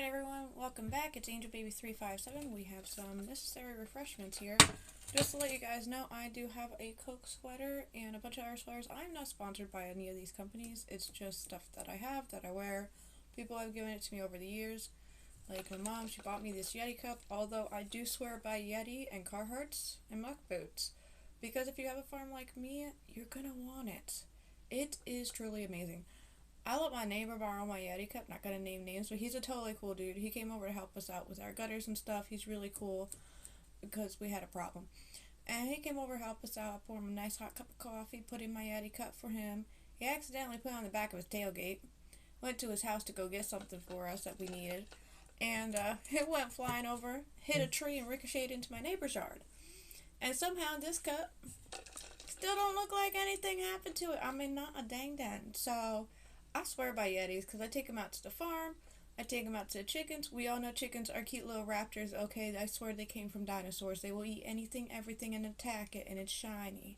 everyone, welcome back. It's Angel Baby 357. We have some necessary refreshments here. Just to let you guys know, I do have a Coke sweater and a bunch of other sweaters. I'm not sponsored by any of these companies. It's just stuff that I have, that I wear. People have given it to me over the years. Like my mom, she bought me this Yeti cup, although I do swear by Yeti and Carhartts and muck boots. Because if you have a farm like me, you're gonna want it. It is truly amazing. I let my neighbor borrow my Yeti cup, not gonna name names, but he's a totally cool dude. He came over to help us out with our gutters and stuff. He's really cool because we had a problem. And he came over to help us out, pour him a nice hot cup of coffee, put in my Yeti cup for him. He accidentally put it on the back of his tailgate. Went to his house to go get something for us that we needed. And it went flying over, hit a tree, and ricocheted into my neighbor's yard. And somehow this cup still don't look like anything happened to it. I mean, not a dang dent. So I swear by Yetis because I take them out to the farm. I take them out to the chickens. We all know chickens are cute little raptors. Okay, I swear they came from dinosaurs. They will eat anything, everything, and attack it, and it's shiny.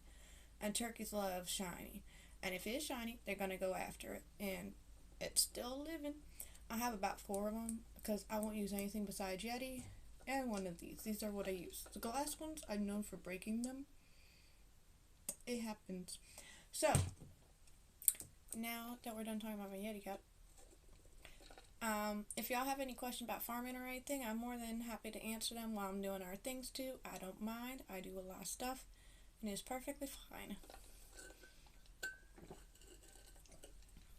And turkeys love shiny. And if it is shiny, they're going to go after it. And it's still living. I have about 4 of them because I won't use anything besides Yeti and one of these. These are what I use. The glass ones, I'm known for breaking them. It happens. So, now that we're done talking about my Yeti cup, if y'all have any questions about farming or anything, I'm more than happy to answer them while I'm doing our things too. I don't mind. I do a lot of stuff, and it's perfectly fine.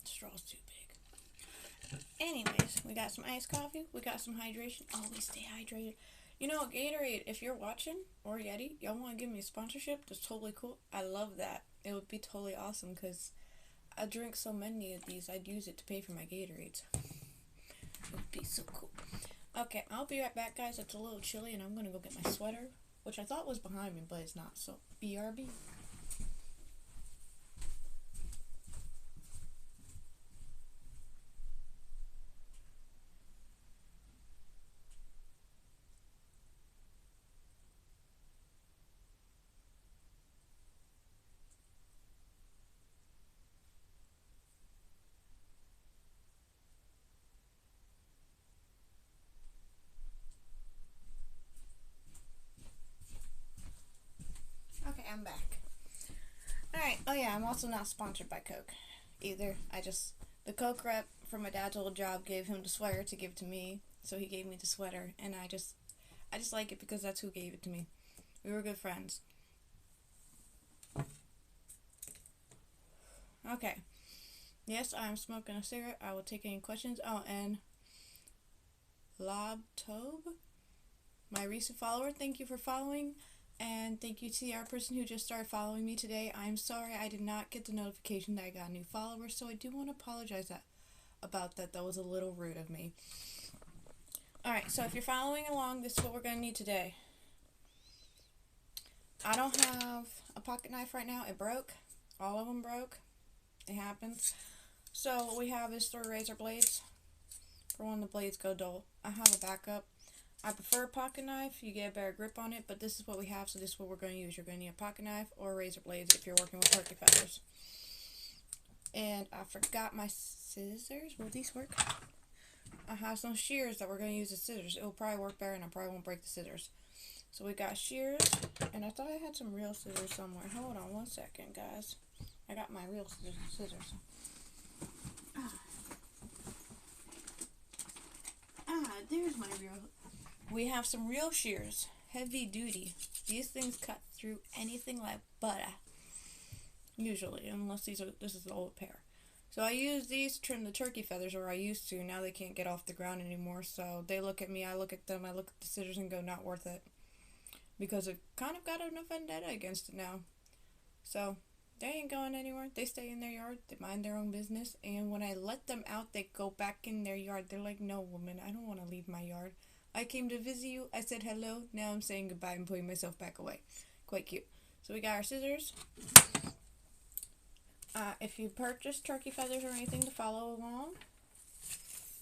Straw's too big. Anyways, we got some iced coffee. We got some hydration. Always stay hydrated. You know, Gatorade, if you're watching, or Yeti, y'all want to give me a sponsorship, that's totally cool. I love that. It would be totally awesome because I drink so many of these, I'd use it to pay for my Gatorades. It would be so cool. Okay, I'll be right back, guys. It's a little chilly, and I'm going to go get my sweater, which I thought was behind me, but it's not. So, BRB. Okay, I'm back. Alright, oh yeah, I'm also not sponsored by Coke either. The Coke rep from my dad's old job gave him the sweater to give to me, so he gave me the sweater, and I just like it because that's who gave it to me. We were good friends. Okay. Yes, I am smoking a cigarette. I will take any questions. Oh, and Lobtobe, my recent follower, thank you for following. And thank you to our person who just started following me today. I'm sorry I did not get the notification that I got a new follower, so I do want to apologize about that. That was a little rude of me. Alright, so if you're following along, this is what we're going to need today. I don't have a pocket knife right now. It broke. All of them broke. It happens. So what we have is 3 razor blades for when the blades go dull. I have a backup. I prefer a pocket knife. You get a better grip on it, but this is what we have, so this is what we're going to use. You're going to need a pocket knife or razor blades if you're working with turkey feathers. And I forgot my scissors. Will these work? I have some shears that we're going to use as scissors. It will probably work better, and I probably won't break the scissors. So we got shears, and I thought I had some real scissors somewhere. Hold on one second, guys. I got my real scissors. There's my real. We have some real shears, heavy duty. These things cut through anything like butter, usually, unless this is an old pair. So I use these to trim the turkey feathers, or I used to. Now they can't get off the ground anymore, so they look at me, I look at them, I look at the scissors and go, not worth it. Because I've kind of got a vendetta against it now. So they ain't going anywhere. They stay in their yard. They mind their own business. And when I let them out, they go back in their yard. They're like, no, woman, I don't want to leave my yard. I came to visit you. I said hello. Now I'm saying goodbye and putting myself back away. Quite cute. So we got our scissors. If you purchase turkey feathers or anything to follow along,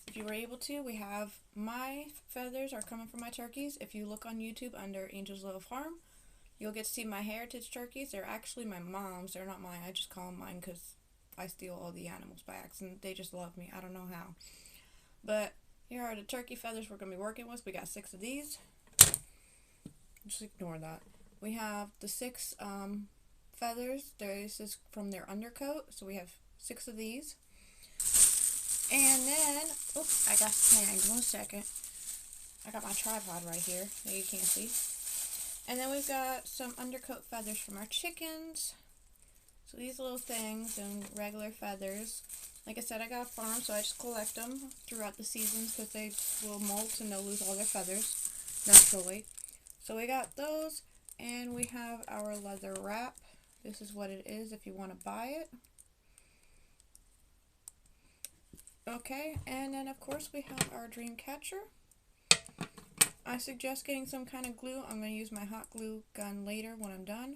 if you were able to, we have my feathers are coming from my turkeys. If you look on YouTube under Angel's Little Farm, you'll get to see my heritage turkeys. They're actually my mom's. They're not mine. I just call them mine because I steal all the animals by accident. They just love me. I don't know how. But Here are the turkey feathers we're going to be working with. We got 6 of these. Just ignore that. We have the 6 feathers. This is from their undercoat. So we have 6 of these. And then, oops, I got snagged. 1 second. I got my tripod right here that you can't see. And then we've got some undercoat feathers from our chickens. So these little things and regular feathers. Like I said, I got a farm, so I just collect them throughout the seasons because they will molt and they'll lose all their feathers naturally. So we got those, and we have our leather wrap. This is what it is if you want to buy it. Okay, and then of course we have our dream catcher. I suggest getting some kind of glue. I'm going to use my hot glue gun later when I'm done.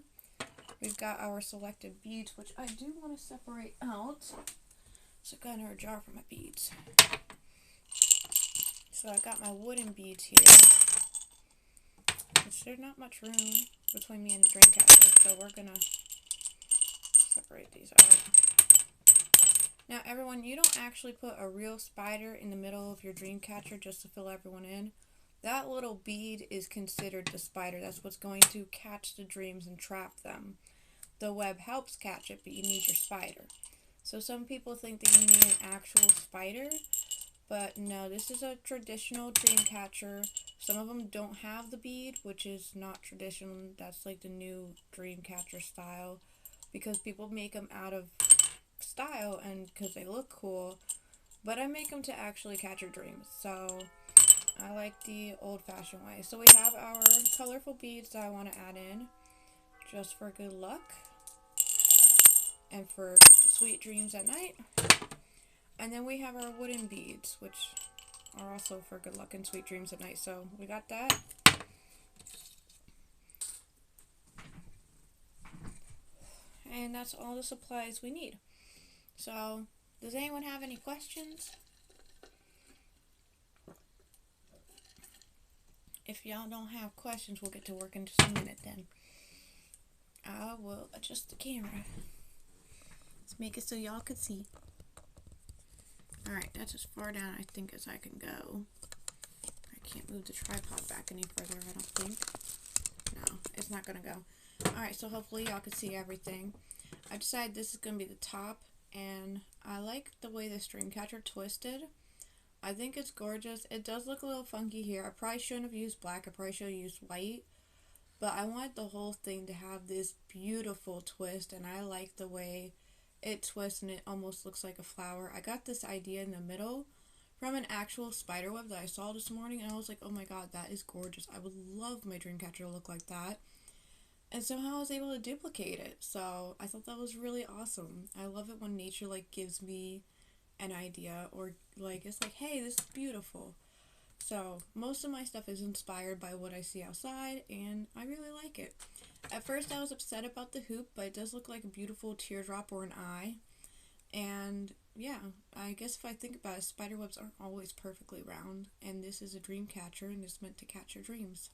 We've got our selected beads, which I do want to separate out. So I got another jar for my beads. So I got my wooden beads here, which there's not much room between me and the dream catcher, so we're going to separate these out. Now everyone, you don't actually put a real spider in the middle of your dream catcher just to fill everyone in. That little bead is considered the spider. That's what's going to catch the dreams and trap them. The web helps catch it, but you need your spider. So some people think that you need an actual spider, but no, this is a traditional dream catcher. Some of them don't have the bead, which is not traditional. That's like the new dream catcher style, because people make them out of style and because they look cool, but I make them to actually catch your dreams. So I like the old-fashioned way. So we have our colorful beads that I want to add in just for good luck and for sweet dreams at night. And then we have our wooden beads, which are also for good luck and sweet dreams at night. So we got that. And that's all the supplies we need. So, does anyone have any questions? If y'all don't have questions, we'll get to work in just a minute then. I will adjust the camera. Let's make it so y'all could see. Alright, that's as far down I think as I can go. I can't move the tripod back any further, I don't think. No, it's not gonna go. Alright, so hopefully y'all can see everything. I decided this is gonna be the top, and I like the way this dream catcher twisted. I think it's gorgeous. It does look a little funky here. I probably shouldn't have used black. I probably should have used white. But I wanted the whole thing to have this beautiful twist, and I like the way it twists and it almost looks like a flower. I got this idea in the middle from an actual spider web that I saw this morning, and I was like, oh my god, that is gorgeous. I would love my dream catcher to look like that. And somehow I was able to duplicate it. So I thought that was really awesome. I love it when nature like gives me an idea, or like it's like, hey, this is beautiful. So most of my stuff is inspired by what I see outside, and I really like it. At first I was upset about the hoop, but it does look like a beautiful teardrop or an eye. And yeah, I guess if I think about it, spider webs aren't always perfectly round, and this is a dream catcher and it's meant to catch your dreams.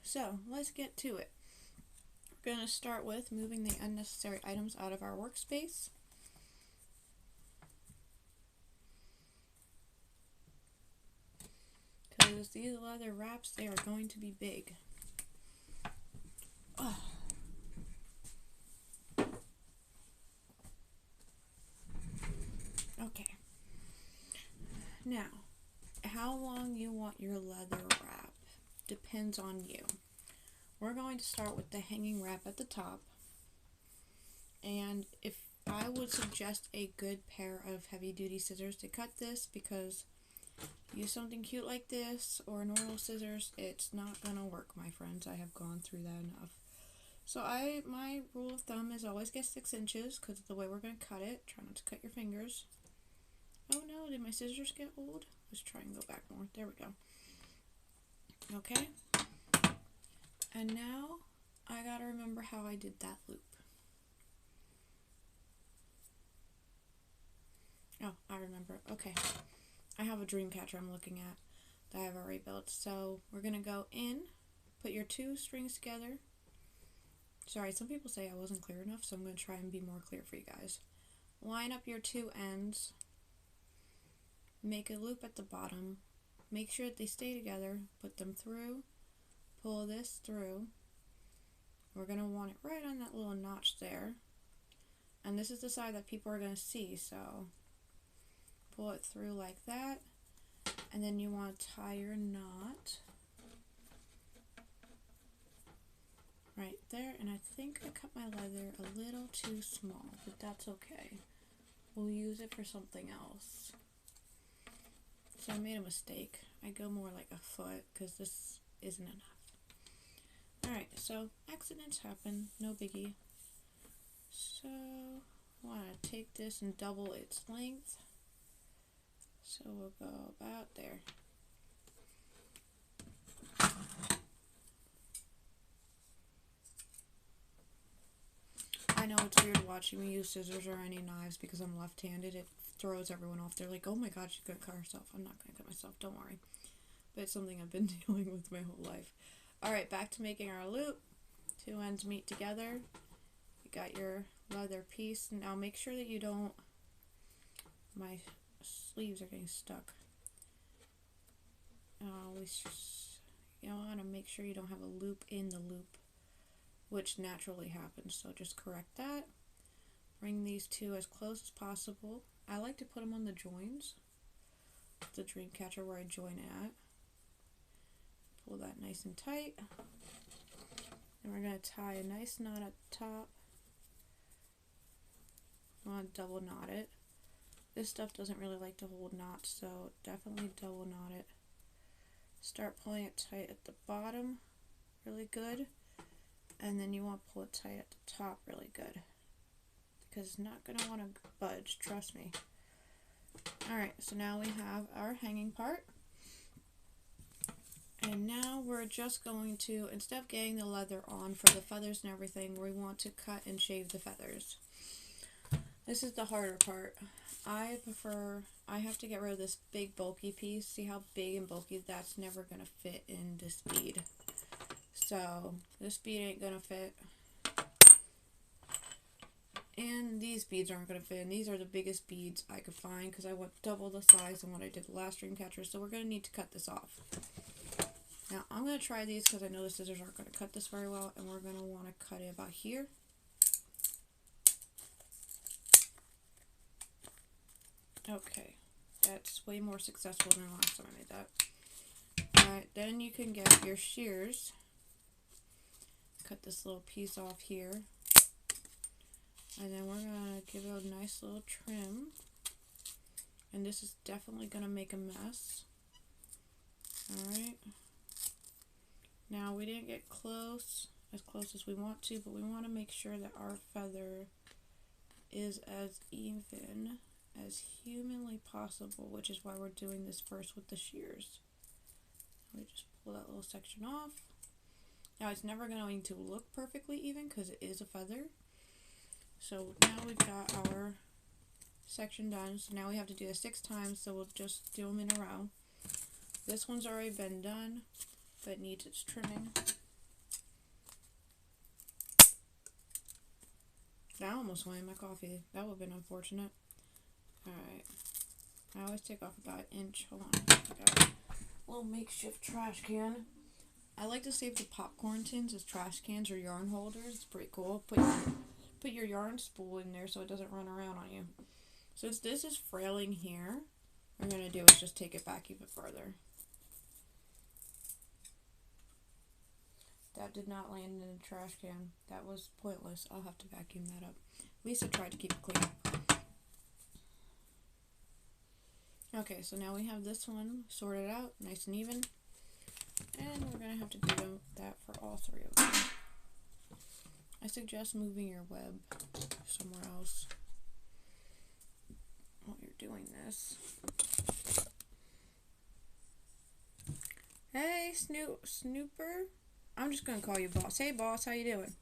So let's get to it. We're going to start with moving the unnecessary items out of our workspace. Because these leather wraps, they are going to be big. Oh. Okay. Now, how long you want your leather wrap depends on you. We're going to start with the hanging wrap at the top. And if I would suggest a good pair of heavy-duty scissors to cut this, because use something cute like this or normal scissors, it's not gonna work, my friends. I have gone through that enough. So my rule of thumb is always get 6 inches because of the way we're gonna cut it. Try not to cut your fingers. Oh no, did my scissors get old? Let's try and go back more. There we go. Okay. And now I gotta remember how I did that loop. Oh, I remember. Okay. I have a dream catcher I'm looking at that I've already built. So we're going to go in, put your 2 strings together. Sorry, some people say I wasn't clear enough, so I'm going to try and be more clear for you guys. line up your two ends, make a loop at the bottom, make sure that they stay together, put them through, pull this through. We're going to want it right on that little notch there. And this is the side that people are going to see, so pull it through like that. And then you want to tie your knot right there. And I think I cut my leather a little too small, but that's okay. We'll use it for something else. So I made a mistake. I go more like a foot because this isn't enough. Alright, so accidents happen, no biggie. So I want to take this and double its length. So we'll go about there. I know it's weird watching me use scissors or any knives because I'm left-handed. It throws everyone off. They're like, oh my god, she's going to cut herself. I'm not going to cut myself, don't worry. But it's something I've been dealing with my whole life. Alright, back to making our loop. Two ends meet together. You got your leather piece. Now make sure that you don't... My sleeves are getting stuck. You want to make sure you don't have a loop in the loop, which naturally happens, so just correct that. Bring these two as close as possible. I like to put them on the joins, the dream catcher where I join at. Pull that nice and tight. Then we're going to tie a nice knot at the top. I want to double knot it. This stuff doesn't really like to hold knots, so definitely double knot it. Start pulling it tight at the bottom, really good. And then you want to pull it tight at the top really good, because it's not going to want to budge, trust me. Alright, so now we have our hanging part. And now we're just going to, instead of getting the leather on for the feathers and everything, we want to cut and shave the feathers. This is the harder part. I have to get rid of this big bulky piece. See how big and bulky? That's never going to fit in this bead. So this bead ain't going to fit. And these beads aren't going to fit. And these are the biggest beads I could find because I went double the size than what I did the last dream catcher. So we're going to need to cut this off. Now I'm going to try these because I know the scissors aren't going to cut this very well. And we're going to want to cut it about here. Okay, that's way more successful than the last time I made that. Alright, then you can get your shears. Cut this little piece off here. And then we're going to give it a nice little trim. And this is definitely going to make a mess. Alright. Now we didn't get as close as we want to, but we want to make sure that our feather is as even as humanly possible, which is why we're doing this first with the shears. We just pull that little section off. Now it's never going to look perfectly even because it is a feather. So now we've got our section done. So now we have to do this 6 times, so we'll just do them in a row. This one's already been done, but needs its trimming. That almost went in my coffee. That would have been unfortunate. Alright, I always take off about 1 inch. Hold on, I got a little makeshift trash can. I like to save the popcorn tins as trash cans or yarn holders. It's pretty cool. Put your yarn spool in there so it doesn't run around on you. Since this is frailing here, what we're going to do is just take it back even further. That did not land in the trash can. That was pointless. I'll have to vacuum that up. At least I tried to keep it clean. Okay, so now we have this one sorted out, nice and even. And we're going to have to do that for all 3 of them. I suggest moving your web somewhere else while you're doing this. Hey, Snooper. I'm just going to call you boss. Hey, boss, how you doing?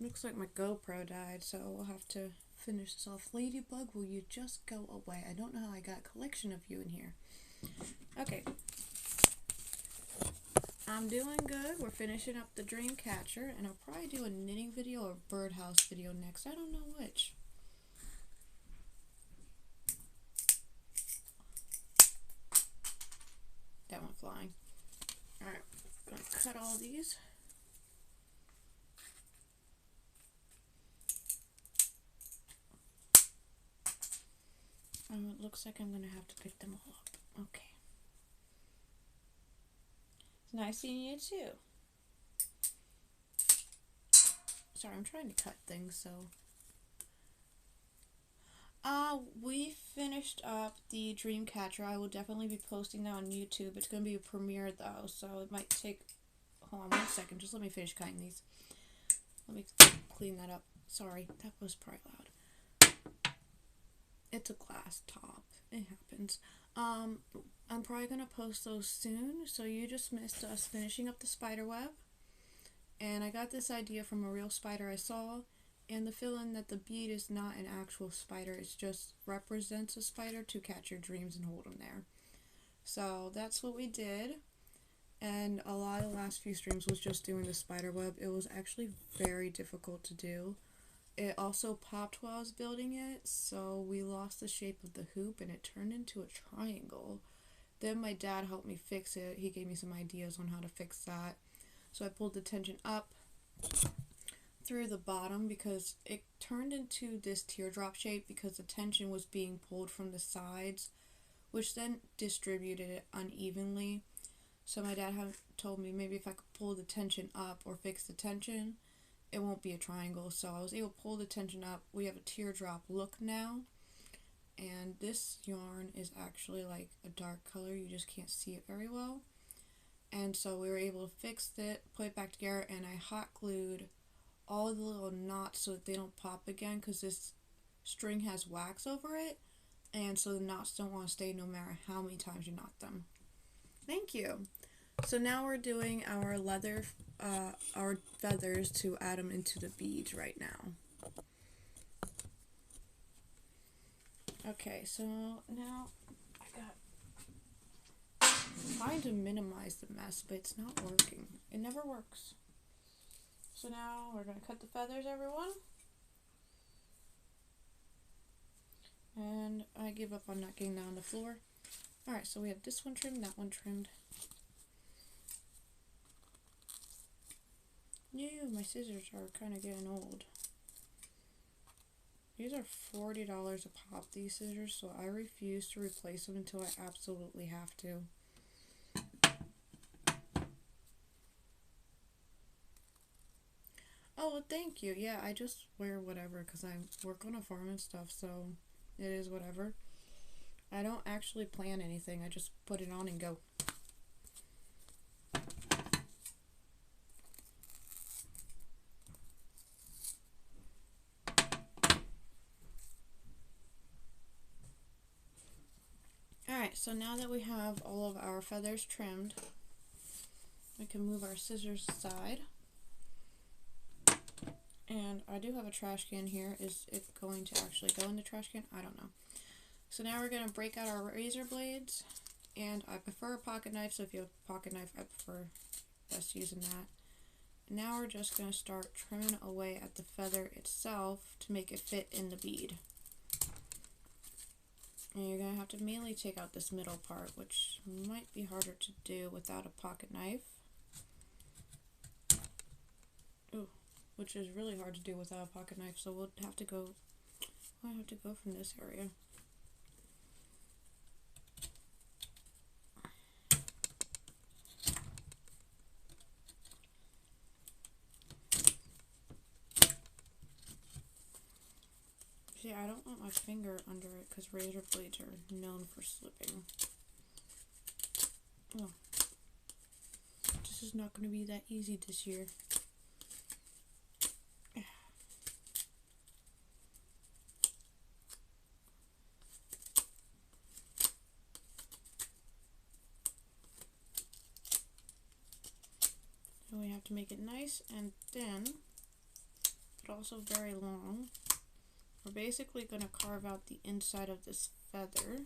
Looks like my GoPro died, so we'll have to finish this off. Ladybug, will you just go away? I don't know how I got a collection of you in here. Okay. I'm doing good. We're finishing up the dream catcher, and I'll probably do a knitting video or birdhouse video next. I don't know which. That went flying. Alright, I'm gonna cut all these. It looks like I'm gonna have to pick them all up. Okay. It's nice seeing you too. Sorry, I'm trying to cut things, so. We finished up the dream catcher. I will definitely be posting that on YouTube. It's gonna be a premiere though, so it might take, hold on 1 second, just let me finish cutting these. Let me clean that up. Sorry, that was probably loud. It's a glass top. It happens. I'm probably gonna post those soon, so you just missed us finishing up the spider web. And I got this idea from a real spider I saw, and the feeling that the bead is not an actual spider, it just represents a spider to catch your dreams and hold them there. So that's what we did, and a lot of the last few streams was just doing the spider web. It was actually very difficult to do. It also popped while I was building it, so we lost the shape of the hoop and it turned into a triangle. Then my dad helped me fix it. He gave me some ideas on how to fix that. So I pulled the tension up through the bottom because it turned into this teardrop shape because the tension was being pulled from the sides, which then distributed it unevenly. So my dad had told me maybe if I could pull the tension up or fix the tension, it won't be a triangle. So I was able to pull the tension up. We have a teardrop look now, and this yarn is actually like a dark color. You just can't see it very well. And so we were able to fix it, put it back together, and I hot glued all the little knots so that they don't pop again because this string has wax over it, and so the knots don't want to stay no matter how many times you knot them. Thank you. So now we're doing our leather, our feathers to add them into the beads right now. Okay, so now I got trying to minimize the mess, but it's not working. It never works. So now we're going to cut the feathers, everyone. And I give up on not getting that on the floor. Alright, so we have this one trimmed, that one trimmed. Ew, my scissors are kind of getting old. These are $40 a pop, these scissors, so I refuse to replace them until I absolutely have to. Oh, well, thank you. Yeah, I just wear whatever because I work on a farm and stuff, so it is whatever. I don't actually plan anything. I just put it on and go. Alright, so now that we have all of our feathers trimmed, we can move our scissors aside. And I do have a trash can here. Is it going to actually go in the trash can? I don't know. So now we're going to break out our razor blades. And I prefer a pocket knife, so if you have a pocket knife, I prefer best using that. And now we're just going to start trimming away at the feather itself to make it fit in the bead. And you're going to have to mainly take out this middle part, which might be harder to do without a pocket knife. Ooh. Which is really hard to do without a pocket knife, so I have to go from this area. See, I don't want my finger under it because razor blades are known for slipping. Oh. This is not going to be that easy this year. We have to make it nice and thin, but also very long. We're basically going to carve out the inside of this feather.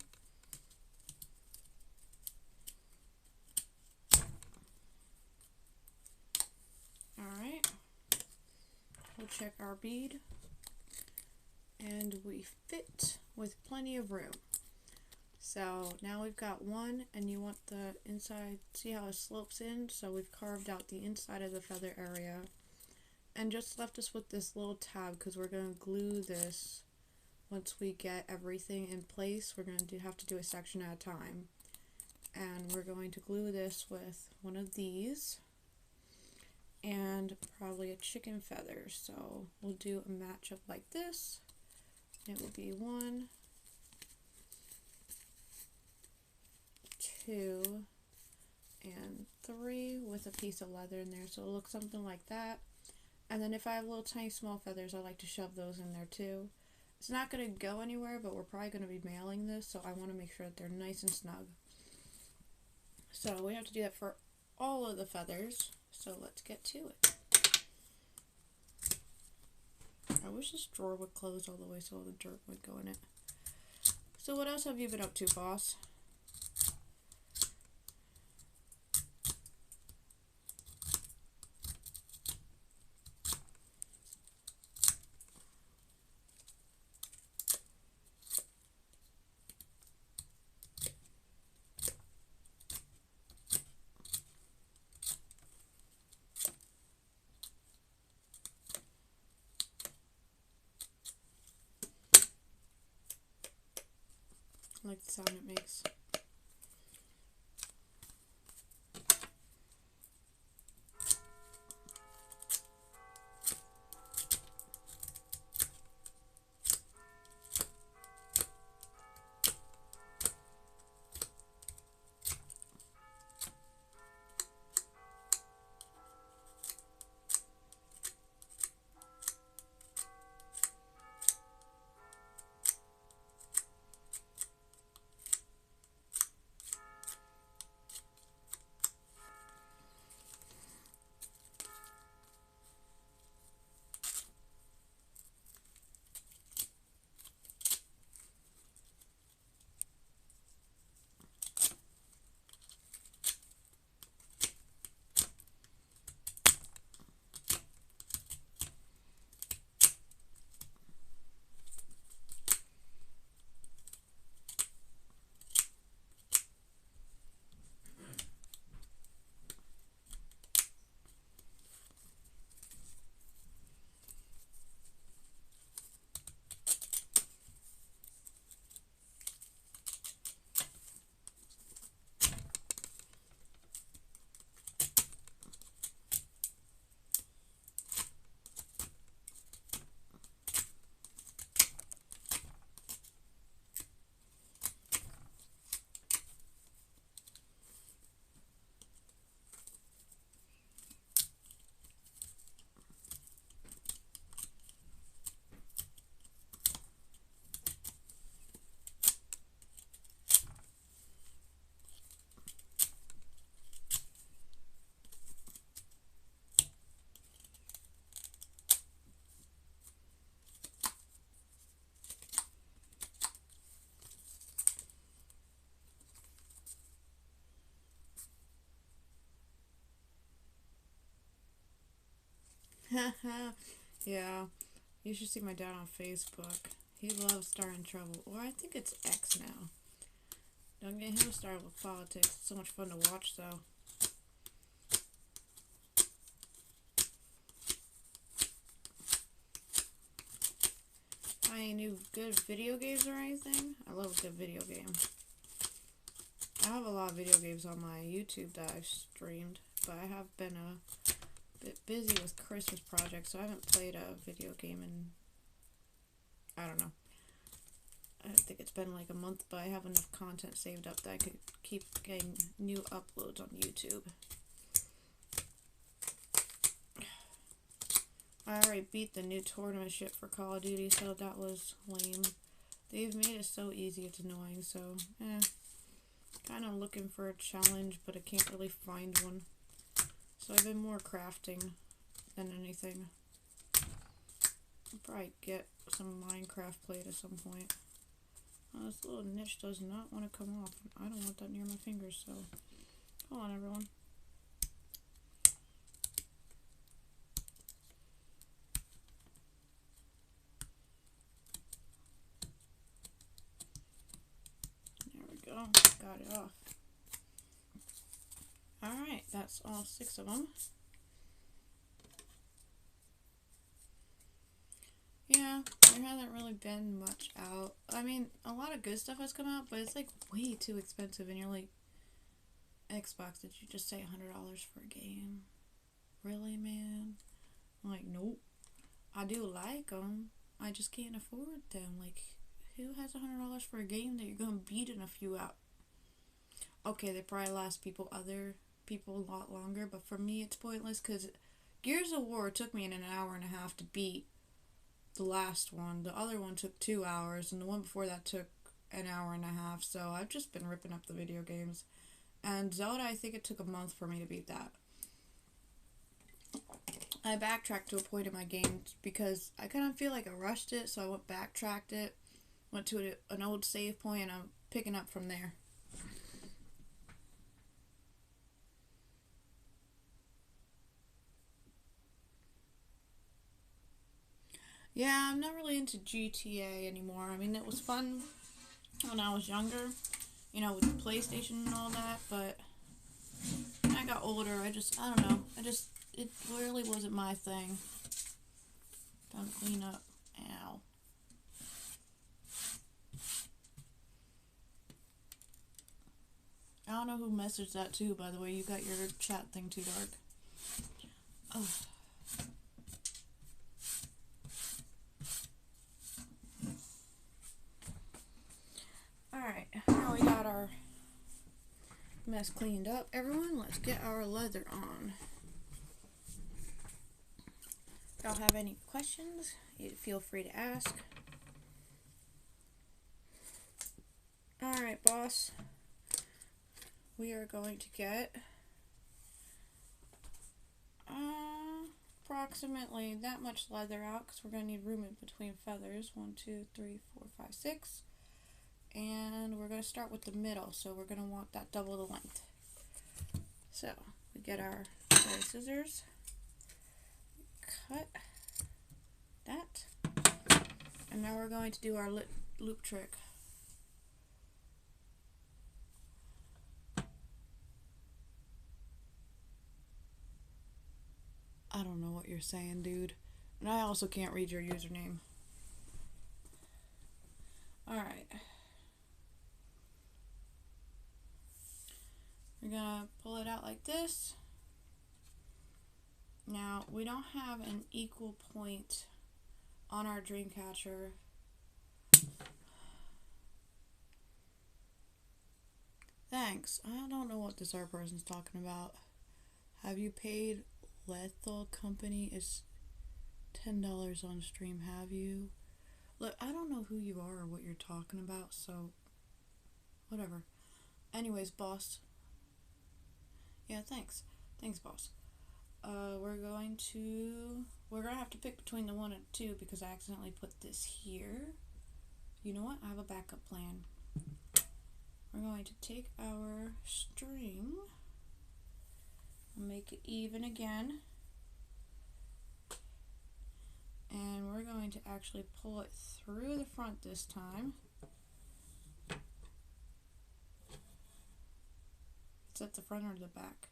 double check our bead, and we fit with plenty of room. So now we've got one, and you want the inside, see how it slopes in? So we've carved out the inside of the feather area and just left us with this little tab because we're going to glue this. Once we get everything in place, we're going to have to do a section at a time. And we're going to glue this with one of these and probably a chicken feather. So we'll do a matchup like this. It will be 1, 2, and 3 with a piece of leather in there. So it'll look something like that. And then if I have little tiny small feathers, I like to shove those in there too. It's not going to go anywhere, but we're probably going to be mailing this, so I want to make sure that they're nice and snug. So we have to do that for all of the feathers, so let's get to it. I wish this drawer would close all the way so the dirt would go in it. So what else have you been up to, boss? I like the sound it makes. Yeah, you should see my dad on Facebook. He loves starting trouble. Or I think it's X now. Don't get him started with politics. It's so much fun to watch, though. Any new good video games or anything? I love a good video game. I have a lot of video games on my YouTube that I've streamed, but I have been a bit busy with Christmas projects, so I haven't played a video game in, I don't know. I think it's been like a month, but I have enough content saved up that I could keep getting new uploads on YouTube. I already beat the new tournament ship for Call of Duty, so that was lame. They've made it so easy, it's annoying, so, kind of looking for a challenge, but I can't really find one. So I've been more crafting than anything. I'll probably get some Minecraft played at some point. Oh, this little niche does not want to come off. I don't want that near my fingers, so hold on, everyone. Oh, got it off. Alright, that's all 6 of them. Yeah, there hasn't really been much out. I mean, a lot of good stuff has come out, but it's like way too expensive, and you're like, Xbox, did you just say $100 for a game? Really, man? I'm like, nope. I do like them. I just can't afford them. Like, who has $100 for a game that you're gonna beat in a few out? Okay, they probably last other people a lot longer, but for me, it's pointless because Gears of War took me an hour and a half to beat the last one. The other one took 2 hours, and the one before that took an hour and a half. So I've just been ripping up the video games. And Zelda, I think it took a month for me to beat that. I backtracked to a point in my game because I kind of feel like I rushed it, so I backtracked it, went to an old save point, and I'm picking up from there. Yeah, I'm not really into GTA anymore. I mean, it was fun when I was younger, you know, with PlayStation and all that, but when I got older, I don't know, it really wasn't my thing. Don't clean up. Ow. I don't know who messaged that too, by the way. You got your chat thing too dark. Ugh. Alright, now we got our mess cleaned up. Everyone, let's get our leather on. If y'all have any questions, feel free to ask. Alright, boss. We are going to get approximately that much leather out because we're going to need room in between feathers. 1, 2, 3, 4, 5, 6. And we're going to start with the middle, so we're going to want that double the length. So, we get our scissors, cut that, and now we're going to do our loop trick. I don't know what you're saying, dude. And I also can't read your username. Alright. We're gonna pull it out like this. Now, we don't have an equal point on our dream catcher. Thanks. I don't know what this other person's talking about. Have you paid Lethal Company? It's $10 on stream, have you? Look, I don't know who you are or what you're talking about, so whatever. Anyways, boss. Yeah, thanks. Thanks, boss. We're gonna have to pick between the 1 and 2 because I accidentally put this here. You know what? I have a backup plan. We're going to take our string and make it even again. And we're going to actually pull it through the front this time. It's at the front or the back?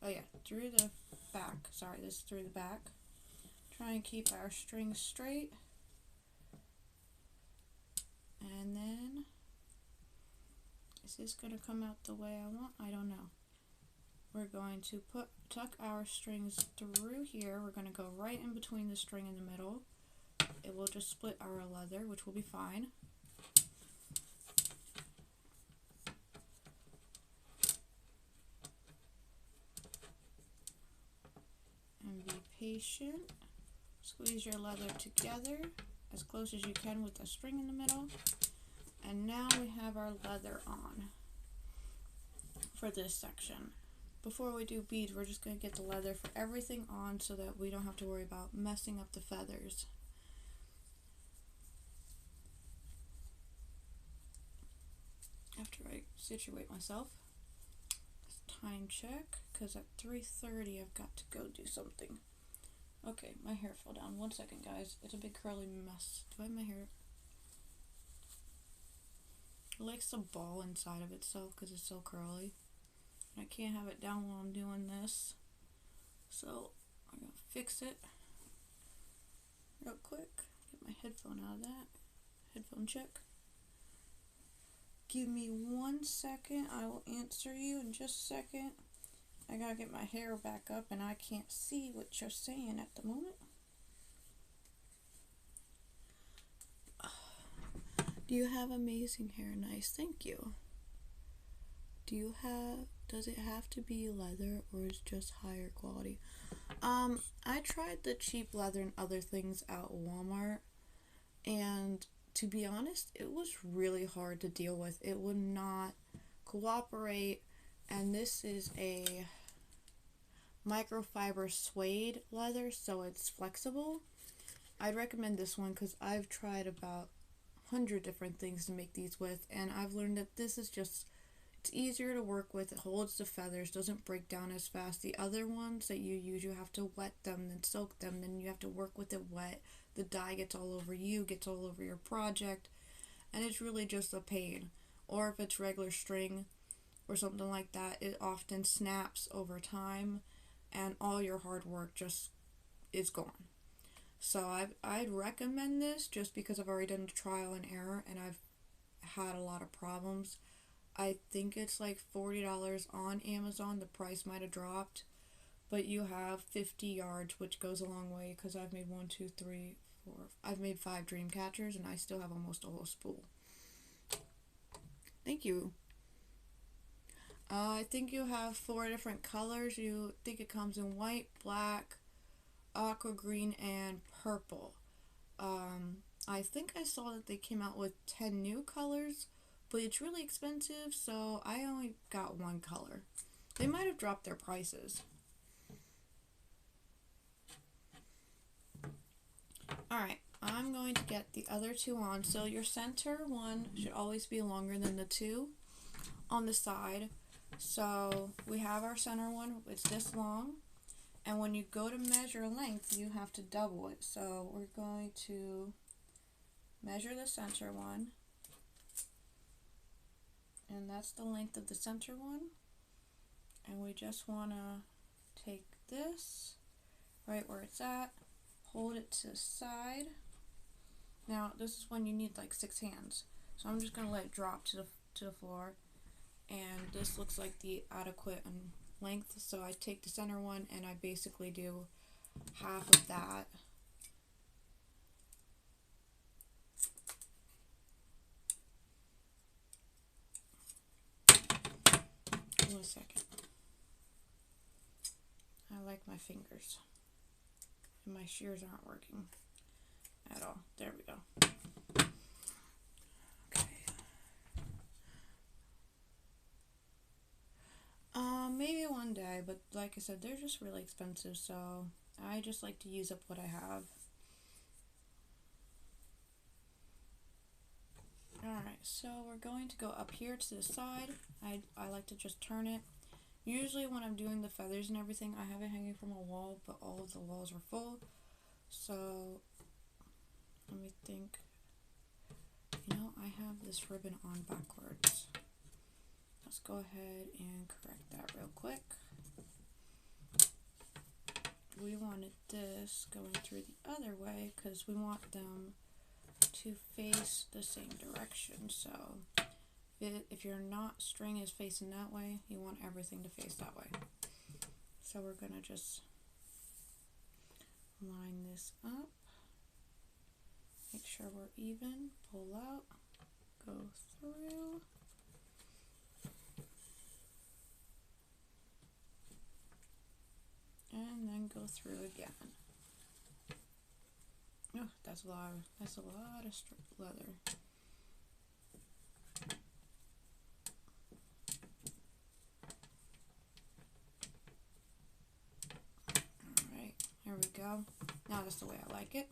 Oh yeah, through the back. Sorry, this is through the back. Try and keep our string straight. And then, is this going to come out the way I want? I don't know. We're going to tuck our strings through here. We're going to go right in between the string in the middle. It will just split our leather, which will be fine. And be patient. Squeeze your leather together as close as you can with the string in the middle. And now we have our leather on for this section. Before we do beads, we're just going to get the leather for everything on so that we don't have to worry about messing up the feathers. After I situate myself, time check, because at 3:30 I've got to go do something. Okay, my hair fell down. 1 second, guys. It's a big curly mess. Do I have my hair? It likes the ball inside of itself because it's so curly. I can't have it down while I'm doing this. So I'm going to fix it real quick. Get my headphone out of that. Headphone check. Give me 1 second. I will answer you in just a second. I gotta get my hair back up and I can't see what you're saying at the moment. Do you have amazing hair? Nice, thank you. Does it have to be leather or is it just higher quality? I tried the cheap leather and other things out at Walmart, and to be honest, it was really hard to deal with. It would not cooperate, and this is a microfiber suede leather, so it's flexible. I'd recommend this one because I've tried about 100 different things to make these with, and I've learned that this is just, it's easier to work with. It holds the feathers, doesn't break down as fast. The other ones that you use, you have to wet them, then soak them, then you have to work with it wet. The dye gets all over you, gets all over your project, and it's really just a pain. Or if it's regular string or something like that, it often snaps over time, and all your hard work just is gone. So I'd recommend this just because I've already done the trial and error, and I've had a lot of problems. I think it's like $40 on Amazon. The price might have dropped, but you have 50 yards, which goes a long way because I've made 1, 2, 3, 4. I've made 5 dream catchers, and I still have almost a whole spool. Thank you. I think you have 4 different colors. You think it comes in white, black, aqua green, and purple. I think I saw that they came out with 10 new colors, but it's really expensive, so I only got 1 color. They might have dropped their prices. Alright, I'm going to get the other 2 on. So your center one should always be longer than the 2 on the side. So we have our center one, it's this long. And when you go to measure length, you have to double it. So we're going to measure the center one. And that's the length of the center one. And we just want to take this right where it's at, hold it to the side. Now this is when you need like 6 hands. So I'm just going to let it drop to the floor. And this looks like the adequate length, so I take the center one and I basically do half of that. One second. I like my fingers. And my shears aren't working at all. There we go. Maybe one day, but like I said, they're just really expensive, so I just like to use up what I have. Alright, so we're going to go up here to the side. I like to just turn it. Usually when I'm doing the feathers and everything, I have it hanging from a wall, but all of the walls are full. So, let me think. You know, I have this ribbon on backwards. Let's go ahead and correct that real quick. We wanted this going through the other way because we want them to face the same direction. So if your knot string is facing that way, you want everything to face that way. So we're going to just line this up, make sure we're even, pull out, go through. And then go through again. Oh, that's a lot of leather. Alright, here we go. Now that's the way I like it.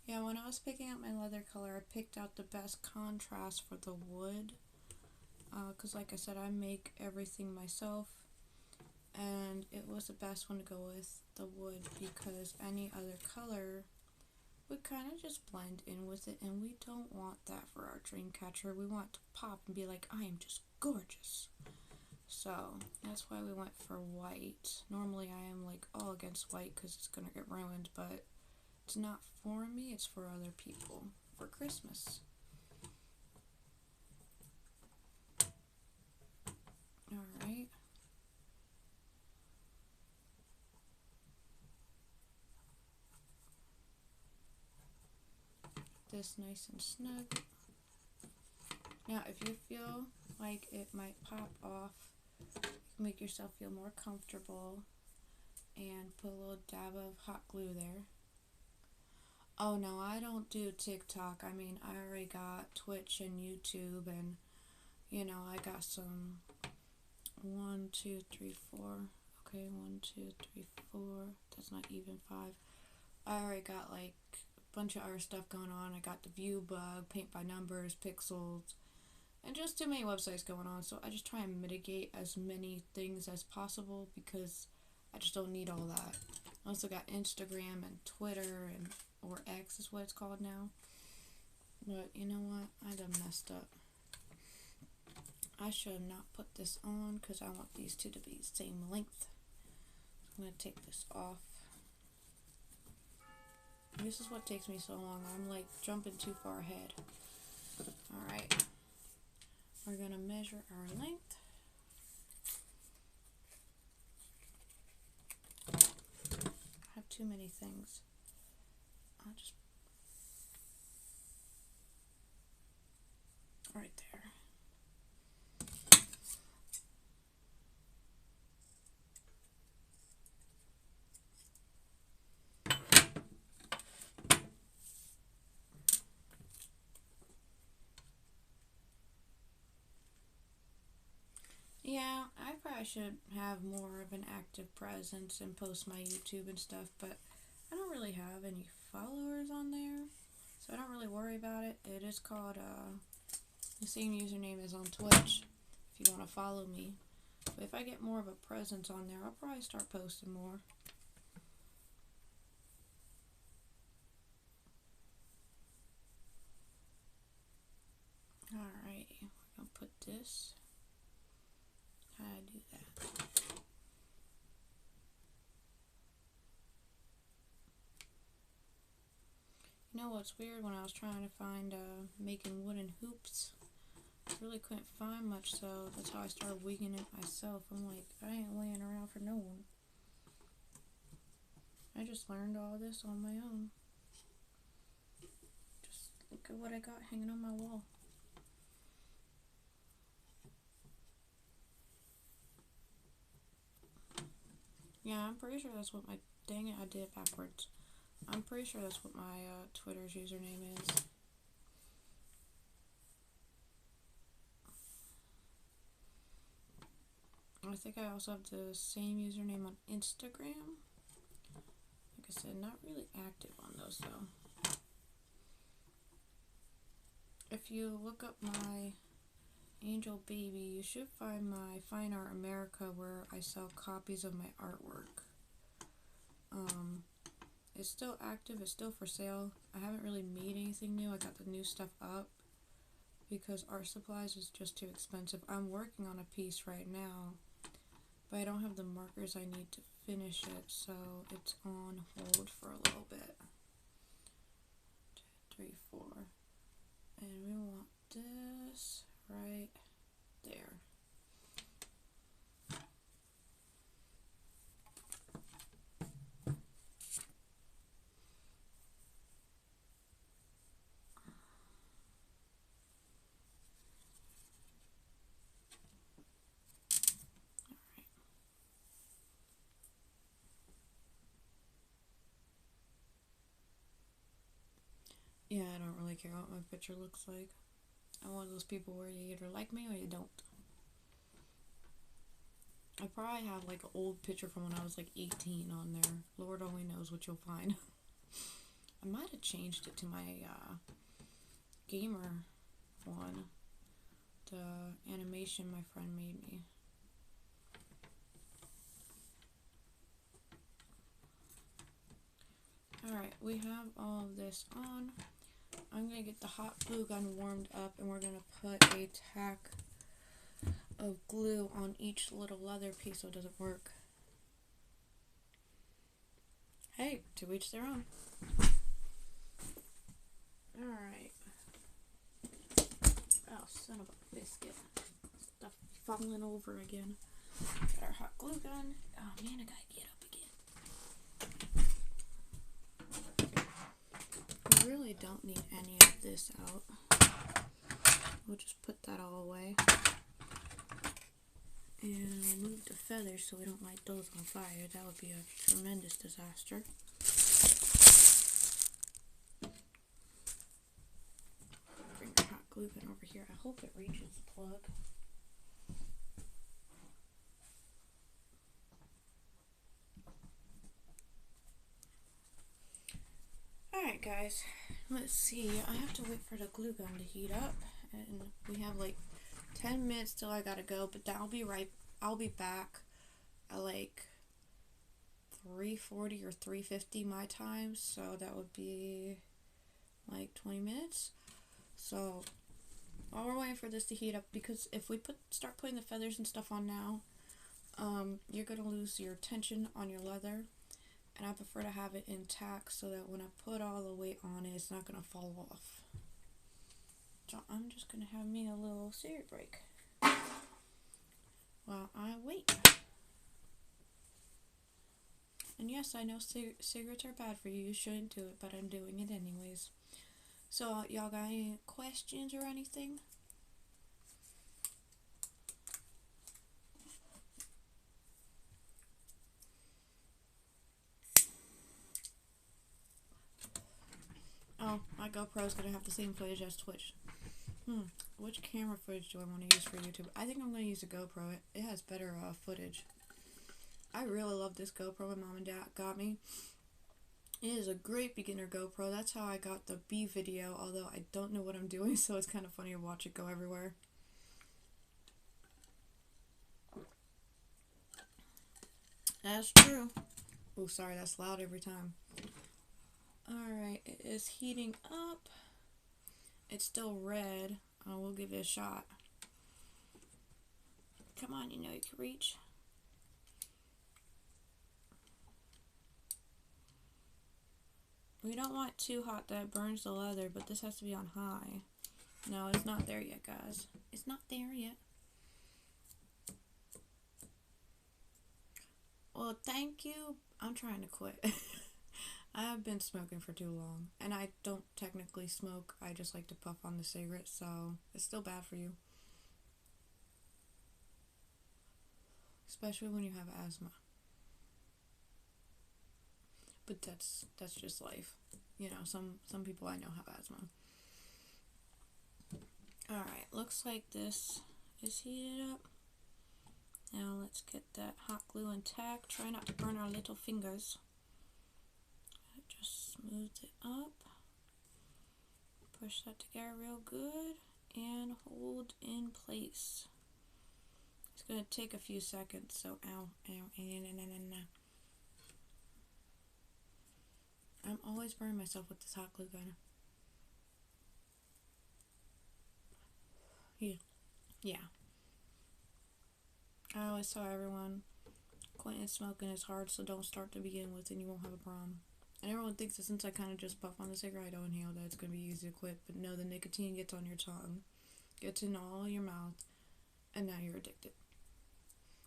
Yeah, when I was picking out my leather color, I picked out the best contrast for the wood. Because like I said, I make everything myself. and it was the best one to go with, the wood, because any other color would kind of just blend in with it, and we don't want that for our dream catcher. We want to pop and be like, I am just gorgeous. So that's why we went for white. Normally I am like all against white because it's gonna get ruined, but it's not for me, it's for other people for Christmas. Alright. This nice and snug. Now if you feel like it might pop off, make yourself feel more comfortable and put a little dab of hot glue there. Oh no, I don't do TikTok. I mean, I already got Twitch and YouTube, and you know, I got some 1, 2, 3, 4. Okay, 1, 2, 3, 4. That's not even 5. I already got like a bunch of other stuff going on. I got the Viewbug, Paint by Numbers, Pixels, and just too many websites going on. So I just try and mitigate as many things as possible because I just don't need all that. I also got Instagram and Twitter, and or X is what it's called now. But you know what? I done messed up. I should have not put this on because I want these two to be the same length. I'm going to take this off. This is what takes me so long. I'm like jumping too far ahead. Alright. We're going to measure our length. I have too many things. I'll just right there. Yeah, I probably should have more of an active presence and post my YouTube and stuff, but I don't really have any followers on there, so I don't really worry about it. It is called, the same username as on Twitch, if you want to follow me. But if I get more of a presence on there, I'll probably start posting more. Alrighty, we're going to put this. How do I do that? You know what's weird? When I was trying to find making wooden hoops, I really couldn't find much, so that's how I started winging it myself. I'm like, I ain't laying around for no one. I just learned all this on my own. Just look at what I got hanging on my wall. Yeah, I'm pretty sure that's what my, dang it, I did it backwards. I'm pretty sure that's what my Twitter's username is. I think I also have the same username on Instagram. Like I said, not really active on those though. If you look up my Angel Baby, you should find my Fine Art America where I sell copies of my artwork. It's still active, it's still for sale. I haven't really made anything new. I got the new stuff up because art supplies is just too expensive. I'm working on a piece right now, but I don't have the markers I need to finish it, so it's on hold for a little bit. 2, 3, 4. And we want this right there. Yeah, I don't really care what my picture looks like. I'm one of those people where you either like me or you don't. I probably have like an old picture from when I was like 18 on there. Lord only knows what you'll find. I might have changed it to my gamer one. The animation my friend made me. Alright, we have all of this on. I'm going to get the hot glue gun warmed up, and we're going to put a tack of glue on each little leather piece so it doesn't work. Hey, to each their own. Alright. Oh, son of a biscuit. Stuff falling over again. Got our hot glue gun. Oh man, I gotta get up again. We really don't need any of this out. We'll just put that all away. And we'll move the feathers so we don't light those on fire. That would be a tremendous disaster. Bring the hot glue gun over here. I hope it reaches the plug. Alright guys, let's see. I have to wait for the glue gun to heat up. And we have like 10 minutes till I gotta go, but I'll be back at like 3:40 or 3:50 my time, so that would be like 20 minutes. So while we're waiting for this to heat up, because if we start putting the feathers and stuff on now, you're gonna lose your tension on your leather, and I prefer to have it intact so that when I put all the weight on it, it's not gonna fall off. So I'm just gonna have me a little cigarette break while I wait. And yes, I know cigarettes are bad for you. You shouldn't do it, but I'm doing it anyways. So y'all got any questions or anything? Oh, my GoPro's gonna have the same footage as Twitch. Which camera footage do I want to use for YouTube? I think I'm going to use a GoPro. It has better footage. I really love this GoPro my mom and dad got me. It is a great beginner GoPro. That's how I got the bee video, although I don't know what I'm doing, so it's kind of funny to watch it go everywhere. That's true. Oh, sorry, that's loud every time. Alright, it is heating up. It's still red. We'll give it a shot. Come on, you know you can reach. We don't want it too hot that it burns the leather, but this has to be on high. No, it's not there yet, guys. It's not there yet. Well, thank you. I'm trying to quit. I have been smoking for too long, and I don't technically smoke. I just like to puff on the cigarette, so it's still bad for you. Especially when you have asthma. But that's just life. You know, some people I know have asthma. Alright, looks like this is heated up. Now let's get that hot glue intact. Try not to burn our little fingers. Just smooth it up. Push that together real good and hold in place. It's going to take a few seconds, so ow. I'm always burning myself with this hot glue gun. Yeah. I always tell everyone, quitting smoking is hard, so don't start to begin with and you won't have a problem. And everyone thinks that since I kind of just puff on the cigarette, I don't inhale, that it's going to be easy to quit. But no, the nicotine gets on your tongue, gets in all your mouth, and now you're addicted.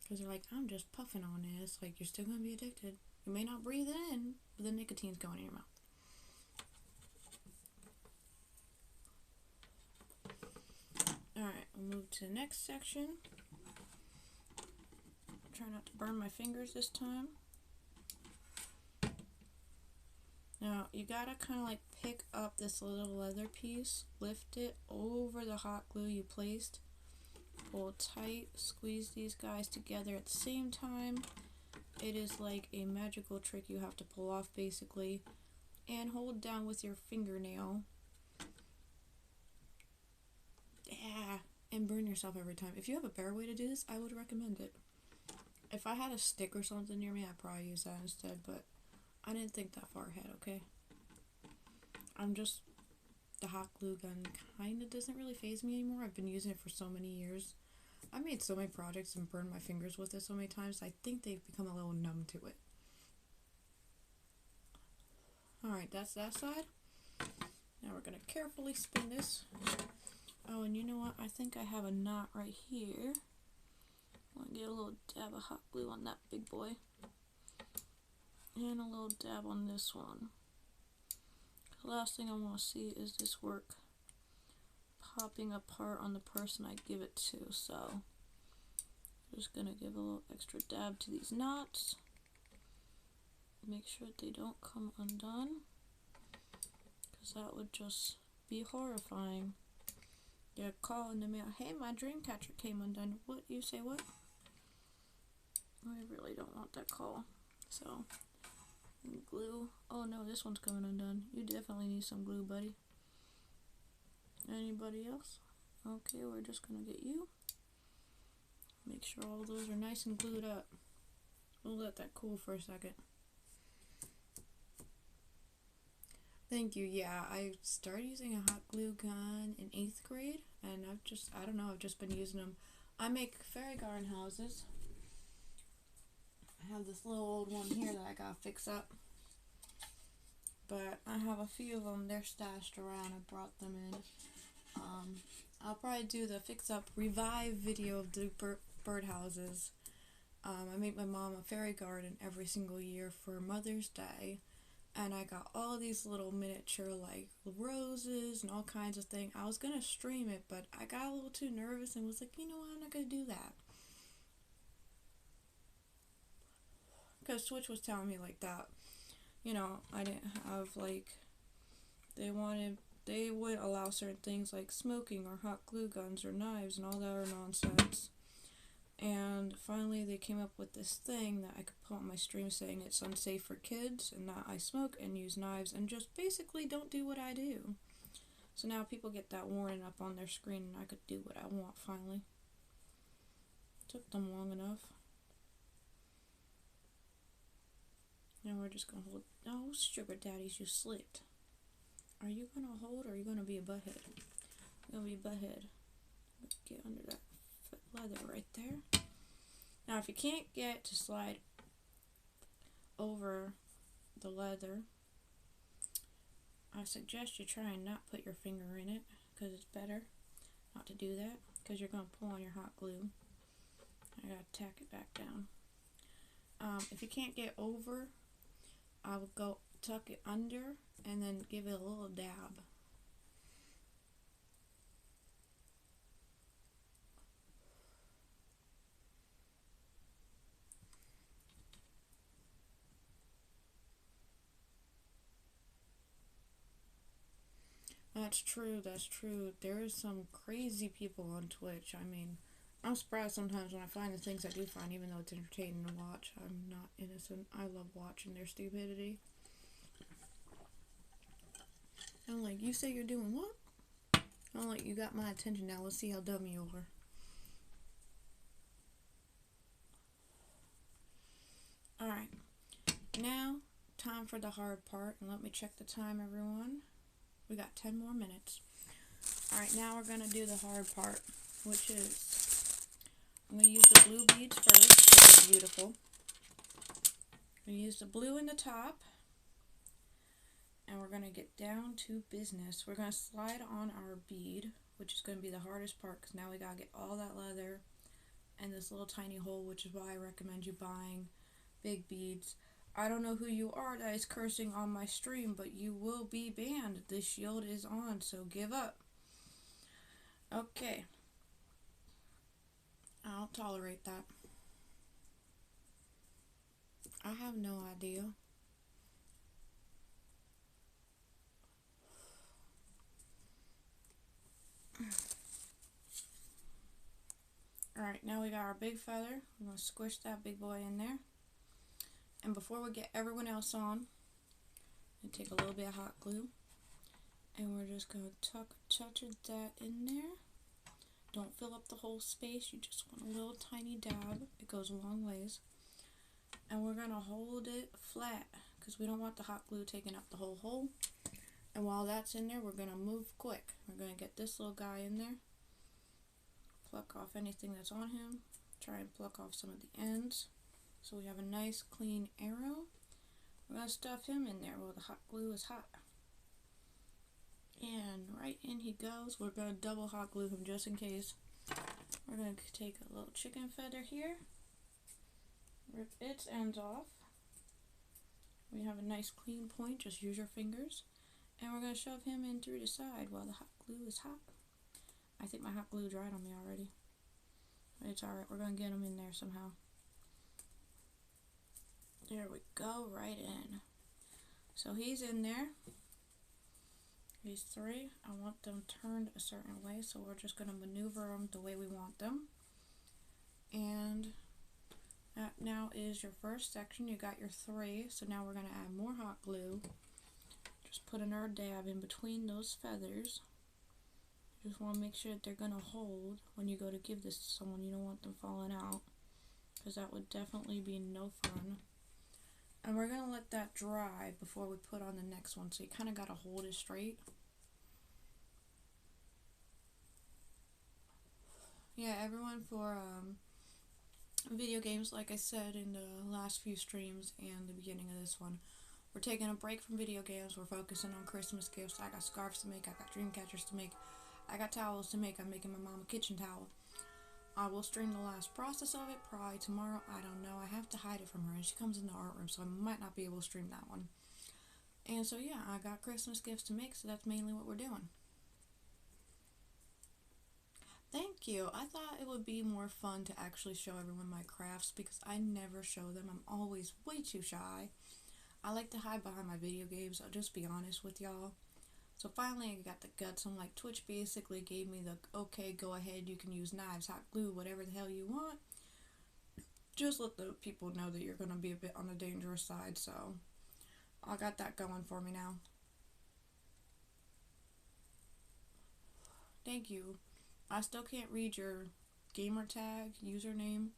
Because you're like, I'm just puffing on this. Like, you're still going to be addicted. You may not breathe it in, but the nicotine's going in your mouth. Alright, we'll move to the next section. Try not to burn my fingers this time. Now, you gotta kind of like pick up this little leather piece, lift it over the hot glue you placed, hold tight, squeeze these guys together at the same time. It is like a magical trick you have to pull off basically, and hold down with your fingernail. Yeah, and burn yourself every time. If you have a better way to do this, I would recommend it. If I had a stick or something near me, I'd probably use that instead, but I didn't think that far ahead, okay? the hot glue gun kind of doesn't really faze me anymore. I've been using it for so many years. I made so many projects and burned my fingers with it so many times, I think they've become a little numb to it. Alright, that's that side. Now we're going to carefully spin this. Oh, and you know what? I think I have a knot right here. I'll get a little dab of hot glue on that big boy. And a little dab on this one. The last thing I want to see is this work popping apart on the person I give it to. So, I'm just going to give a little extra dab to these knots. Make sure they don't come undone, because that would just be horrifying. They're calling the mail, hey, my dream catcher came undone. What? You say what? I really don't want that call. So, glue. Oh no, this one's coming undone. You definitely need some glue, buddy. Anybody else? Okay, we're just gonna get you. Make sure all those are nice and glued up. We'll let that cool for a second. Thank you. Yeah, I started using a hot glue gun in 8th grade, and I've just been using them. I make fairy garden houses. I have this little old one here that I gotta fix up. But I have a few of them. They're stashed around. I brought them in. I'll probably do the fix up revive video of the bird houses. I make my mom a fairy garden every single year for Mother's Day. And I got all these little miniature like roses and all kinds of things. I was going to stream it, but I got a little too nervous and was like, you know what, I'm not going to do that. Because Twitch was telling me like that, you know, I didn't have like, they would allow certain things like smoking or hot glue guns or knives and all that other nonsense. And finally they came up with this thing that I could put on my stream saying it's unsafe for kids and that I smoke and use knives and just basically don't do what I do. So now people get that warning up on their screen and I could do what I want finally. Took them long enough. Now we're just gonna hold. Oh, sugar daddies, you slipped. Are you gonna hold or are you gonna be a butthead? You're gonna be a butthead. Get under that leather right there. Now if you can't get to slide over the leather, I suggest you try and not put your finger in it, because it's better not to do that, because you're going to pull on your hot glue. I gotta tack it back down. If you can't get over, I would go tuck it under and then give it a little dab. That's true, that's true. There is some crazy people on Twitch. I mean, I'm surprised sometimes when I find the things I do find, even though it's entertaining to watch. I'm not innocent. I love watching their stupidity. I'm like, you say you're doing what? I'm like, you got my attention now. Let's see how dumb you are. Alright. Now, time for the hard part. And let me check the time, everyone. We got 10 more minutes. Alright, now we're going to do the hard part, which is, I'm going to use the blue beads first, which is beautiful. I'm going to use the blue in the top, and we're going to get down to business. We're going to slide on our bead, which is going to be the hardest part, because now we got to get all that leather and this little tiny hole, which is why I recommend you buying big beads. I don't know who you are that is cursing on my stream, but you will be banned. The shield is on, so give up. Okay. I don't tolerate that. I have no idea. Alright, now we got our big feather. We're going to squish that big boy in there. And before we get everyone else on, I'm going to take a little bit of hot glue. And we're just going to touch that in there. Don't fill up the whole space. You just want a little tiny dab. It goes a long ways. And we're going to hold it flat, because we don't want the hot glue taking up the whole hole. And while that's in there, we're going to move quick. We're going to get this little guy in there. Pluck off anything that's on him. Try and pluck off some of the ends. So we have a nice clean arrow. We're going to stuff him in there while the hot glue is hot. And right in he goes. We're going to double hot glue him just in case. We're going to take a little chicken feather here. Rip its ends off. We have a nice clean point. Just use your fingers. And we're going to shove him in through the side while the hot glue is hot. I think my hot glue dried on me already. But it's alright. We're going to get him in there somehow. There we go. Right in. So he's in there. These three, I want them turned a certain way, so we're just going to maneuver them the way we want them. And that now is your first section. You got your three, so now we're going to add more hot glue. Just put another dab in between those feathers. You just want to make sure that they're going to hold when you go to give this to someone. You don't want them falling out, because that would definitely be no fun. And we're going to let that dry before we put on the next one, so you kind of got to hold it straight. Yeah, everyone, for video games, like I said in the last few streams and the beginning of this one, we're taking a break from video games. We're focusing on Christmas gifts. I got scarves to make, I got dream catchers to make, I got towels to make. I'm making my mom a kitchen towel. I will stream the last process of it probably tomorrow. I don't know. I have to hide it from her, and she comes in the art room, so I might not be able to stream that one. And so yeah, I got Christmas gifts to make, so that's mainly what we're doing. Thank you. I thought it would be more fun to actually show everyone my crafts, because I never show them. I'm always way too shy. I like to hide behind my video games. I'll just be honest with y'all. So finally I got the guts. I'm like, Twitch basically gave me the, okay, go ahead, you can use knives, hot glue, whatever the hell you want. Just let the people know that you're going to be a bit on the dangerous side, so I got that going for me now. Thank you. I still can't read your gamer tag, username.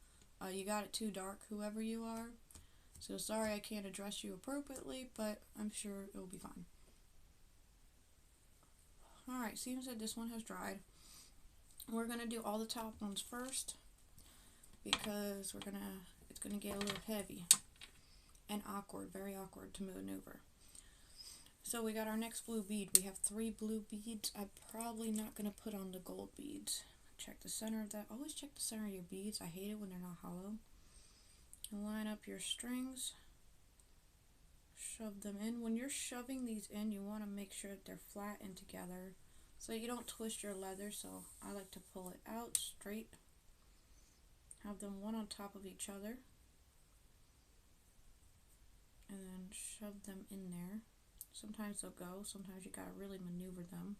You got it too dark, whoever you are. So sorry I can't address you appropriately, but I'm sure it'll be fine. Alright, seems that this one has dried. We're going to do all the top ones first, because it's going to get a little heavy and awkward, very awkward to maneuver. So we got our next blue bead. We have 3 blue beads. I'm probably not going to put on the gold beads. Check the center of that. Always check the center of your beads. I hate it when they're not hollow. And line up your strings. Shove them in. When you're shoving these in, you want to make sure that they're flat and together so you don't twist your leather. So I like to pull it out straight. Have them one on top of each other. And then shove them in there. Sometimes they'll go, sometimes you gotta really maneuver them.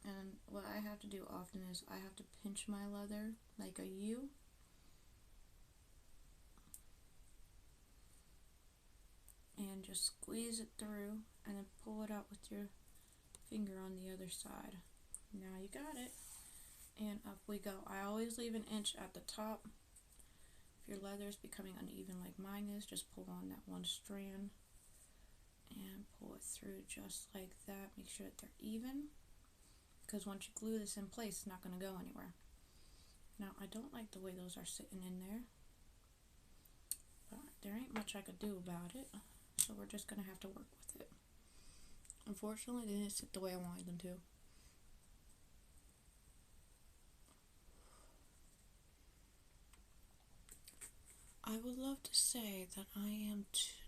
And what I have to do often is I have to pinch my leather like a U. And just squeeze it through and then pull it out with your finger on the other side. Now you got it. And up we go. I always leave an inch at the top. If your leather is becoming uneven like mine is, just pull on that one strand and pull it through just like that. Make sure that they're even, because once you glue this in place, it's not going to go anywhere. Now, I don't like the way those are sitting in there, but there ain't much I could do about it, so we're just going to have to work with it. Unfortunately, they didn't sit the way I wanted them to. I would love to say that I am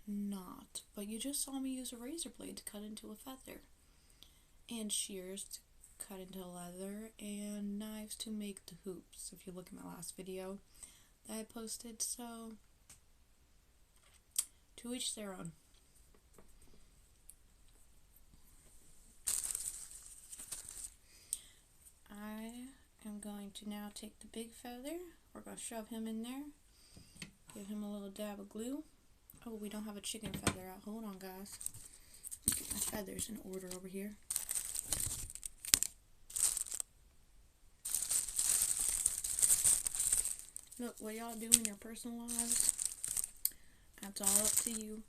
not, but you just saw me use a razor blade to cut into a feather, and shears to cut into leather, and knives to make the hoops, if you look at my last video that I posted. So to each their own. I am going to now take the big feather. We're going to shove him in there. Give him a little dab of glue. Oh, we don't have a chicken feather out. Hold on, guys. Get my feathers in order over here. Look, what y'all do in your personal lives, that's all up to you.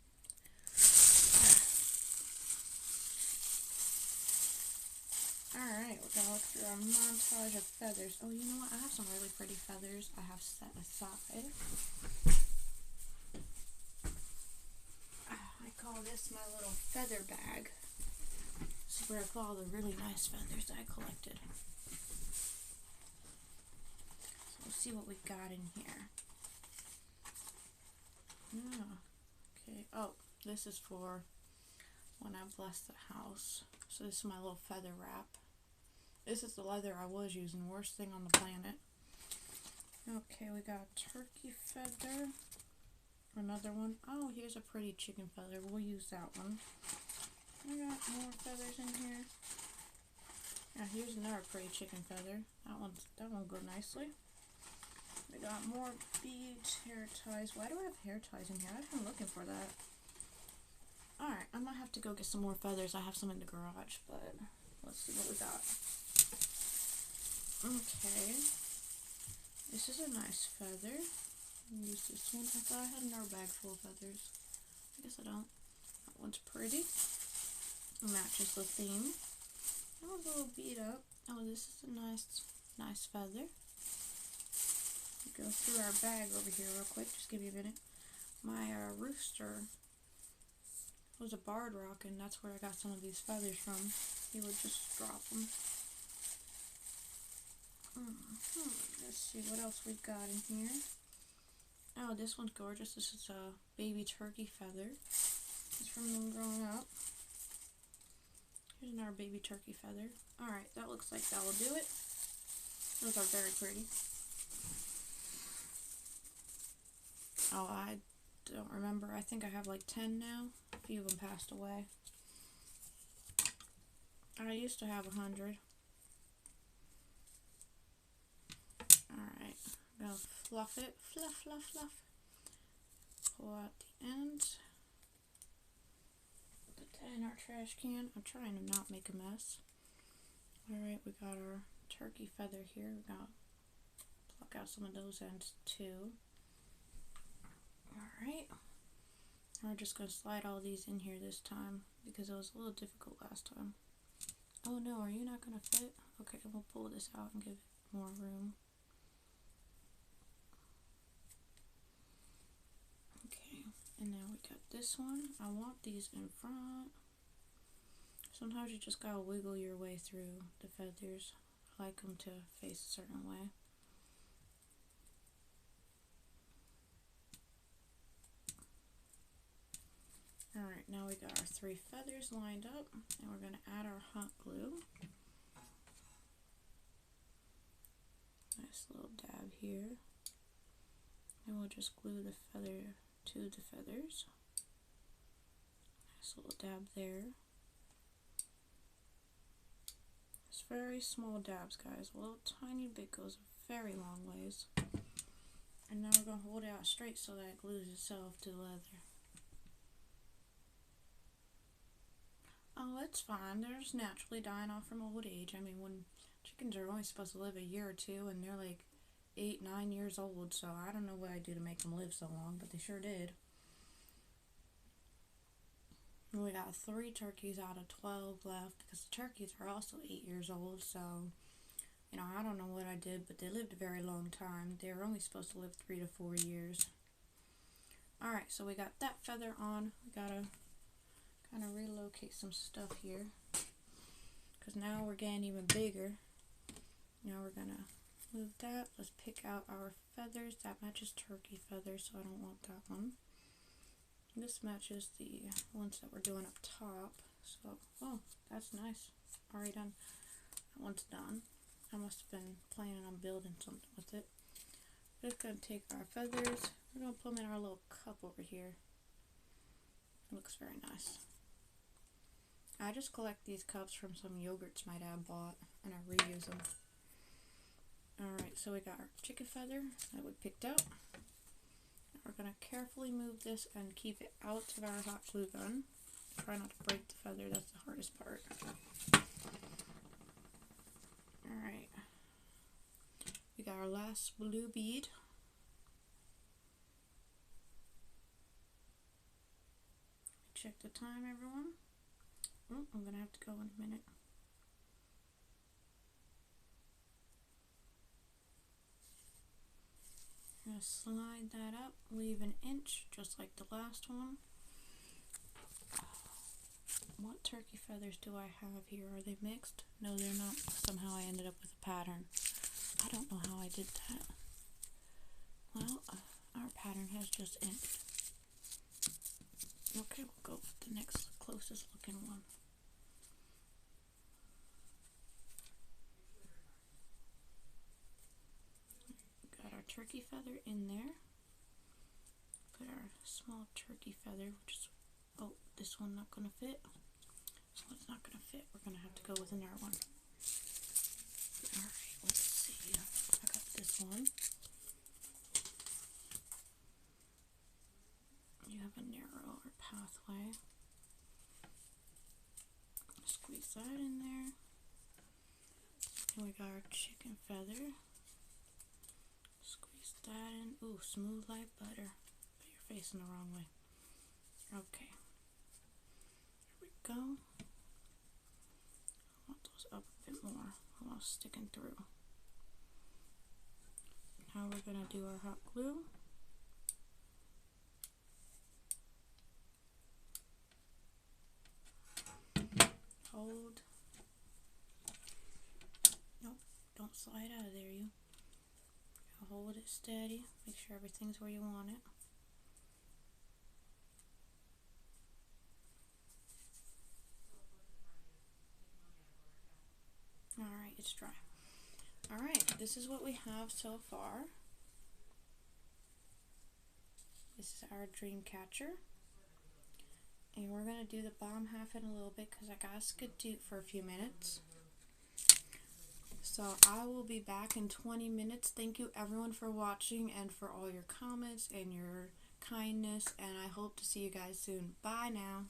Alright, we're gonna look through our montage of feathers. Oh, you know what? I have some really pretty feathers I have set aside. I call this my little feather bag. This is where I put all the really nice feathers that I collected. So we'll see what we got in here. Okay. Oh, this is for when I bless the house. So this is my little feather wrap. This is the leather I was using. Worst thing on the planet. Okay, we got turkey feather. Another one. Oh, here's a pretty chicken feather. We'll use that one. I got more feathers in here. Yeah, here's another pretty chicken feather. That one go nicely. We got more beads, hair ties. Why do I have hair ties in here? I've been looking for that. Alright, I might have to go get some more feathers. I have some in the garage, but let's see what we got. Okay. This is a nice feather. Use this one. I thought I had another bag full of feathers. I guess I don't. That one's pretty. Matches the theme. That one's a little beat up. Oh, this is a nice feather. Go through our bag over here real quick. Just give you a minute. My rooster was a barred rock, and that's where I got some of these feathers from. He would just drop them. Let's see what else we got in here. Oh, this one's gorgeous. This is a baby turkey feather. It's from them growing up. Here's another baby turkey feather. Alright, that looks like that will do it. Those are very pretty. Oh, I don't remember. I think I have like 10 now. A few of them passed away. I used to have 100. Alright, I'm gonna fluff it. Fluff, fluff, fluff. Pull out the ends. Put that in our trash can. I'm trying to not make a mess. Alright, we got our turkey feather here. We got pluck out some of those ends too. Alright. We're just going to slide all these in here this time because it was a little difficult last time. Oh no, are you not going to fit? Okay, we'll pull this out and give it more room. Okay, and now we got this one. I want these in front. Sometimes you just gotta wiggle your way through the feathers. I like them to face a certain way. Alright, now we got our 3 feathers lined up, and we're going to add our hot glue. Nice little dab here. And we'll just glue the feather to the feathers. Nice little dab there. It's very small dabs, guys. A little tiny bit goes a very long ways. And now we're going to hold it out straight so that it glues itself to the leather. Oh, it's fine. They're just naturally dying off from old age. I mean, when chickens are only supposed to live a year or two, and they're like 8, 9 years old, so I don't know what I do to make them live so long, but they sure did. And we got 3 turkeys out of 12 left, because the turkeys are also 8 years old, so, you know, I don't know what I did, but they lived a very long time. They were only supposed to live 3 to 4 years. Alright, so we got that feather on. We gotta kind of relocate some stuff here, because now we're getting even bigger. Now we're gonna move that. Let's pick out our feathers. That matches turkey feathers, so I don't want that one. This matches the ones that we're doing up top. So, oh, that's nice. Already done. That one's done. I must have been planning on building something with it. We're just gonna take our feathers. We're gonna put them in our little cup over here. It looks very nice. I just collect these cups from some yogurts my dad bought, and I reuse them. Alright, so we got our chicken feather that we picked out. We're going to carefully move this and keep it out of our hot glue gun. Try not to break the feather, that's the hardest part. Alright. We got our last blue bead. Check the time, everyone. Oh, I'm going to have to go in a minute. I'm going to slide that up, leave an inch, just like the last one. What turkey feathers do I have here? Are they mixed? No, they're not. Somehow I ended up with a pattern. I don't know how I did that. Well, our pattern has just ended. Okay, we'll go with the next closest looking one. Got our turkey feather in there. Put our small turkey feather, which is, oh, this one not going to fit. This one's not going to fit. We're going to have to go with another one. Alright, let's see. I got this one. You have a narrower pathway. Squeeze that in there. And we got our chicken feather. Squeeze that in. Ooh, smooth like butter. But you're facing the wrong way. Okay. Here we go. I want those up a bit more. I want sticking through. Now we're going to do our hot glue. Hold. Nope, don't slide out of there, you. Hold it steady. Make sure everything's where you want it. Alright, it's dry. Alright, this is what we have so far. This is our dream catcher. And we're going to do the bottom half in a little bit because I got to skedoot for a few minutes. So I will be back in 20 minutes. Thank you everyone for watching and for all your comments and your kindness. And I hope to see you guys soon. Bye now.